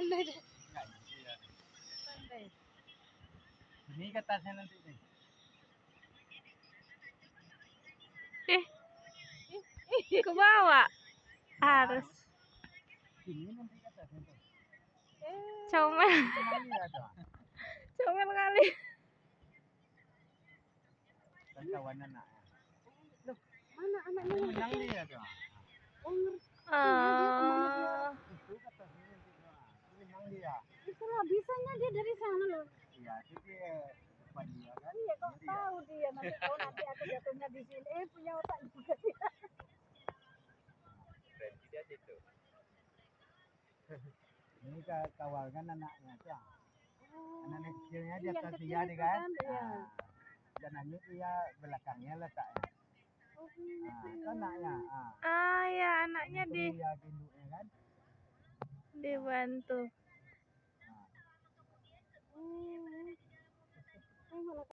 Pandai deh. Enggak, iya. Pandai. Ini ke tasnya nanti nih. Ke bawah. Harus. Ini nanti ke tasnya tuh. Comel. Kembali ya tuh. Comel kali. Kan kawan anak. Loh, mana anaknya? Menang dia tuh. Oh, ngerti. Itu ke tasnya nanti tuh. Menang dia. Itulah bisanya dia dari sana loh. Iya, itu dia depan dia kan. Iya, kok Ini dia. tahu dia nanti nanti aku jatuhnya di sini. Punya otak juga dia. Berarti dia situ. Ini kawal kan anaknya tuh. Anak kecilnya dia Yang atas kecil dia itu nih kan. Iya. Dan ini dia belakangnya letaknya. Oh, iya. Itu anaknya. Ya anaknya Itu dia induknya kan. dibantu.